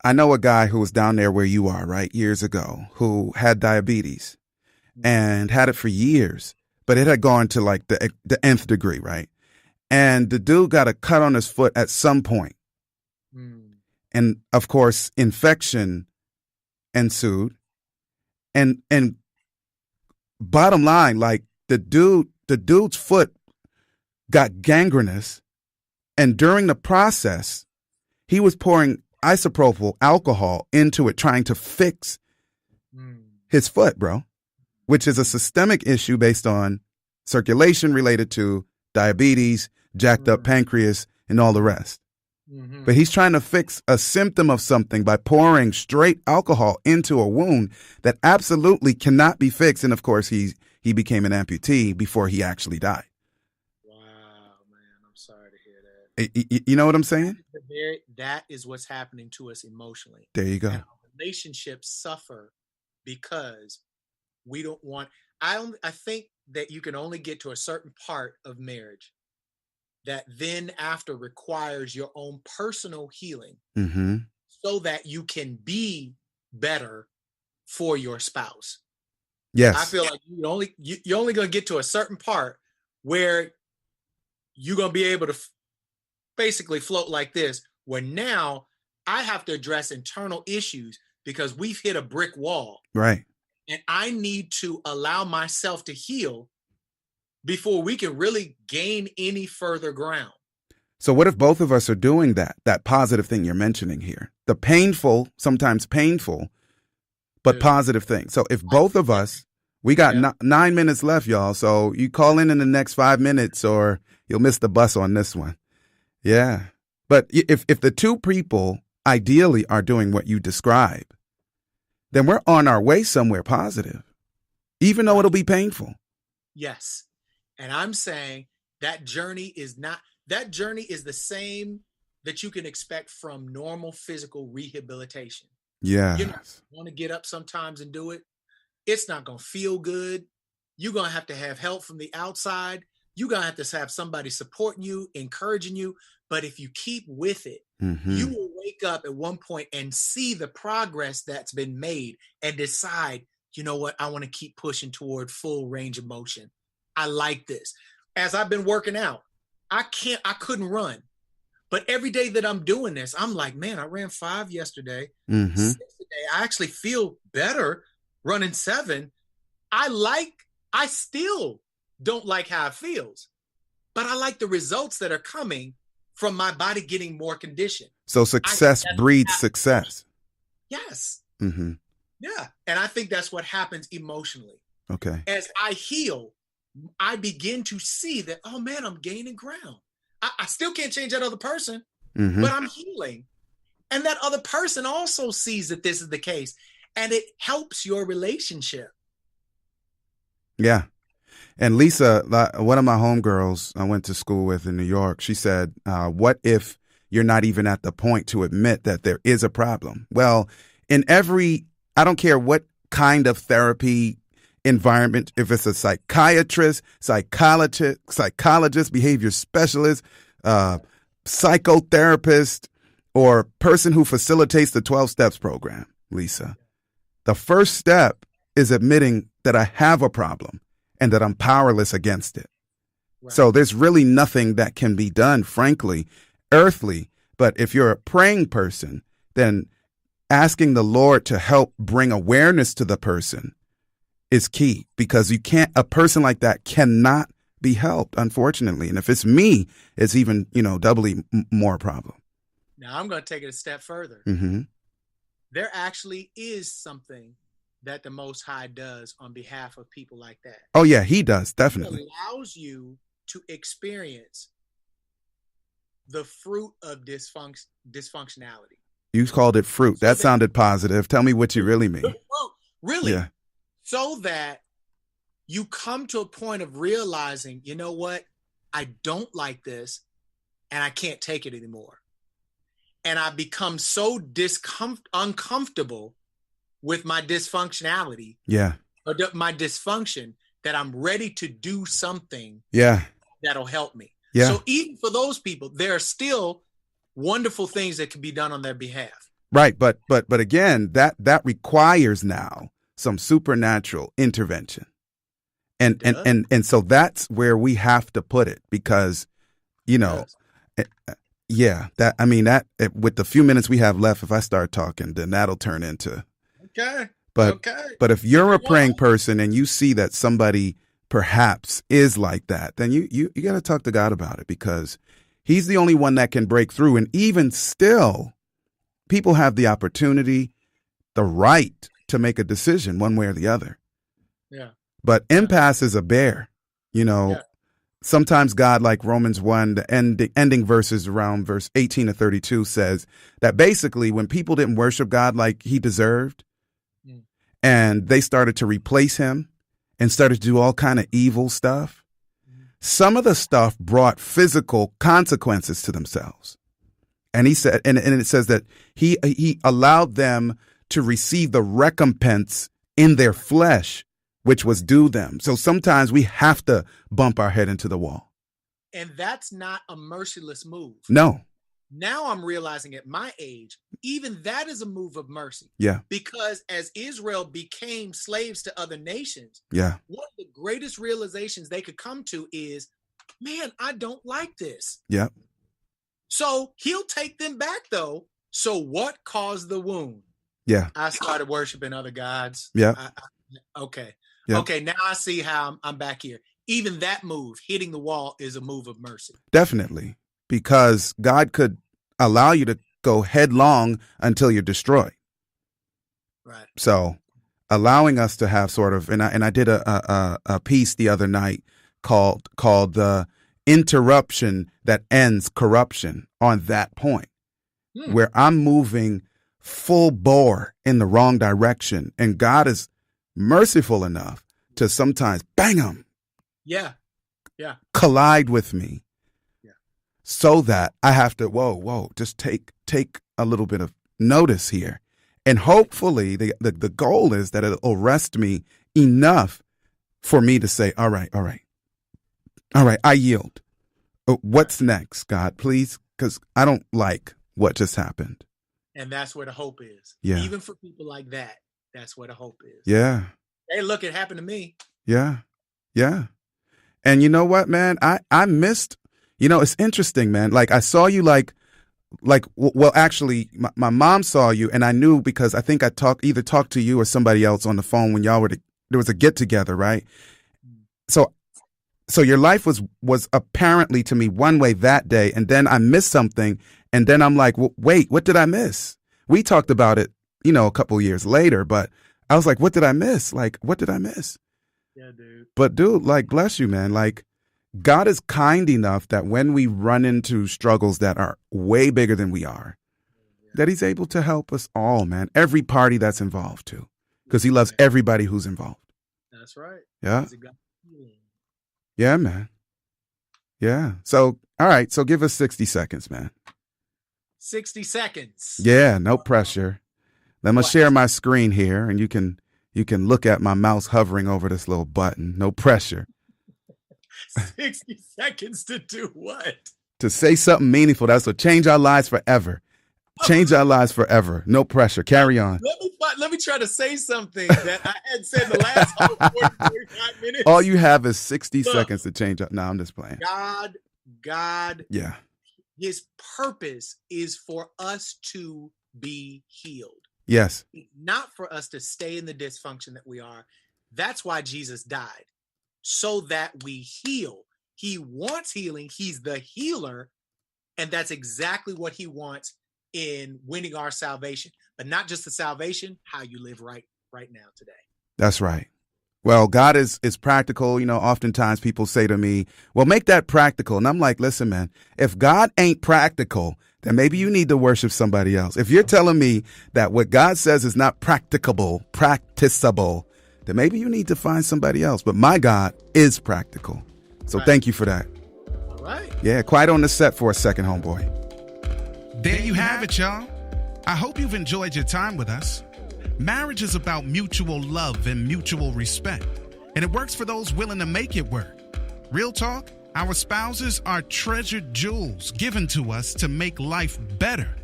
I know a guy who was down there where you are, right, years ago, who had diabetes and had it for years, but it had gone to like the nth degree, right? And the dude got a cut on his foot at some point. And of course, infection ensued. And bottom line, like the dude's foot got gangrenous. And during the process, he was pouring isopropyl alcohol into it, trying to fix his foot, bro, which is a systemic issue based on circulation related to diabetes, jacked up pancreas, and all the rest. But he's trying to fix a symptom of something by pouring straight alcohol into a wound that absolutely cannot be fixed. And of course, he became an amputee before he actually died. Wow, man, I'm sorry to hear that. You know what I'm saying? That is what's happening to us emotionally. There you go. And our relationships suffer because we don't want. I think that you can only get to a certain part of marriage that then after requires your own personal healing so that you can be better for your spouse. Yes. I feel like you're only going to get to a certain part where you're going to be able to basically float like this, where now I have to address internal issues because we've hit a brick wall. Right. And I need to allow myself to heal before we can really gain any further ground. So what if both of us are doing that positive thing you're mentioning here? The painful, sometimes painful, but positive thing. So if both of us, we got 9 minutes left, y'all. So you call in the next 5 minutes or you'll miss the bus on this one. Yeah. But if the two people ideally are doing what you describe, then we're on our way somewhere positive, even though it'll be painful. Yes. And I'm saying that journey is the same that you can expect from normal physical rehabilitation. Yeah. You want to get up sometimes and do it. It's not going to feel good. You're going to have help from the outside. You're going to have somebody supporting you, encouraging you. But if you keep with it, you will wake up at one point and see the progress that's been made and decide, you know what, I want to keep pushing toward full range of motion. I like this. As I've been working out, I couldn't run. But every day that I'm doing this, I'm like, man, I ran 5 yesterday, 6 today. I actually feel better running 7. I still don't like how it feels, but I like the results that are coming from my body getting more conditioned. So success breeds success. Yes. Mm-hmm. Yeah. And I think that's what happens emotionally. Okay. As I heal, I begin to see that, oh man, I'm gaining ground. I still can't change that other person, but I'm healing. And that other person also sees that this is the case, and it helps your relationship. Yeah. And Lisa, one of my homegirls I went to school with in New York, she said, what if you're not even at the point to admit that there is a problem? Well, I don't care what kind of therapy environment, if it's a psychiatrist, psychologist, behavior specialist, psychotherapist, or person who facilitates the 12 steps program, Lisa, the first step is admitting that I have a problem and that I'm powerless against it. Right. So there's really nothing that can be done, frankly, earthly. But if you're a praying person, then asking the Lord to help bring awareness to the person is key, because a person like that cannot be helped, unfortunately. And if it's me, it's even, doubly more a problem. Now I'm going to take it a step further. There actually is something that the Most High does on behalf of people like that. Oh yeah, he does. Definitely. It allows you to experience the fruit of dysfunctionality. You called it fruit. That sounded positive. Tell me what you really mean. Really? Yeah. So that you come to a point of realizing, you know what? I don't like this and I can't take it anymore. And I become so uncomfortable with my dysfunctionality. Yeah. Or my dysfunction that I'm ready to do something. Yeah. That'll help me. Yeah. So even for those people, there are still wonderful things that can be done on their behalf. Right. But again, that requires now some supernatural intervention. And so that's where we have to put it, because you know, yeah, with the few minutes we have left, if I start talking, then that'll turn into. Okay. But if you're a praying person and you see that somebody perhaps is like that, then you got to talk to God about it, because he's the only one that can break through. And even still, people have the opportunity, the right to make a decision one way or the other. Yeah. But impasse is a bear, you know. Yeah. Sometimes God, like Romans 1, the ending verses around verse 18 to 32 says that basically when people didn't worship God like he deserved, and they started to replace him and started to do all kind of evil stuff, some of the stuff brought physical consequences to themselves. And he said, and it says that he allowed them to receive the recompense in their flesh, which was due them. So sometimes we have to bump our head into the wall. And that's not a merciless move. No. Now I'm realizing at my age, even that is a move of mercy. Yeah. Because as Israel became slaves to other nations, yeah, one of the greatest realizations they could come to is, man, I don't like this. Yeah. So he'll take them back though. So what caused the wound? Yeah. I started worshiping other gods. Yeah. Okay. Yep. Okay, now I see how I'm back here. Even that move, hitting the wall, is a move of mercy. Definitely. Because God could allow you to go headlong until you're destroyed. Right. So allowing us to have sort of, and I did a piece the other night called the interruption that ends corruption on that point, where I'm moving full bore in the wrong direction. And God is merciful enough to sometimes bang him. Yeah. Collide with me. Yeah. So that I have to, just take a little bit of notice here. And hopefully the goal is that it'll arrest me enough for me to say, all right, I yield. What's next, God, please? Because I don't like what just happened. And that's where the hope is. Yeah. Even for people like that, that's where the hope is. Yeah. Hey, look, it happened to me. Yeah. Yeah. And you know what, man? I missed, it's interesting, man. Like I saw you actually my mom saw you, and I knew because I think I either talked to you or somebody else on the phone when y'all there was a get together, right? So your life was apparently to me one way that day, and then I missed something, and then I'm like, wait, what did I miss? We talked about it, a couple years later, but I was like, what did I miss? Like, what did I miss? Yeah, dude. But dude, like, bless you, man. Like, God is kind enough that when we run into struggles that are way bigger than we are, that he's able to help us all, man. Every party that's involved too, because he loves everybody who's involved. That's right. Yeah. Yeah, man. Yeah. So, all right. So give us 60 seconds, man. 60 seconds. Yeah. No pressure. Let me share my screen here, and you can look at my mouse hovering over this little button. No pressure. 60 seconds to do what? To say something meaningful. That's what change our lives forever. Change our lives forever. No pressure. Carry on. Let me try to say something that I had said the last 45 minutes. All you have is 60 seconds to change up. No, I'm just playing. God. Yeah. His purpose is for us to be healed. Yes. Not for us to stay in the dysfunction that we are. That's why Jesus died. So that we heal. He wants healing. He's the healer. And that's exactly what he wants in winning our salvation. But not just the salvation, how you live right now today. That's right. Well, God is practical. Oftentimes people say to me, well, make that practical. And I'm like, listen, man, if God ain't practical, then maybe you need to worship somebody else. If you're telling me that what God says is not practicable, then maybe you need to find somebody else. But my God is practical. So Thank you for that. All right. Yeah, quiet on the set for a second, homeboy. There you have it, y'all. I hope you've enjoyed your time with us. Marriage is about mutual love and mutual respect, and it works for those willing to make it work. Real talk, our spouses are treasured jewels given to us to make life better.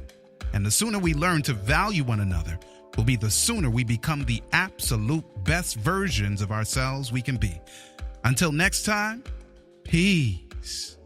And the sooner we learn to value one another will be the sooner we become the absolute best versions of ourselves we can be. Until next time, peace.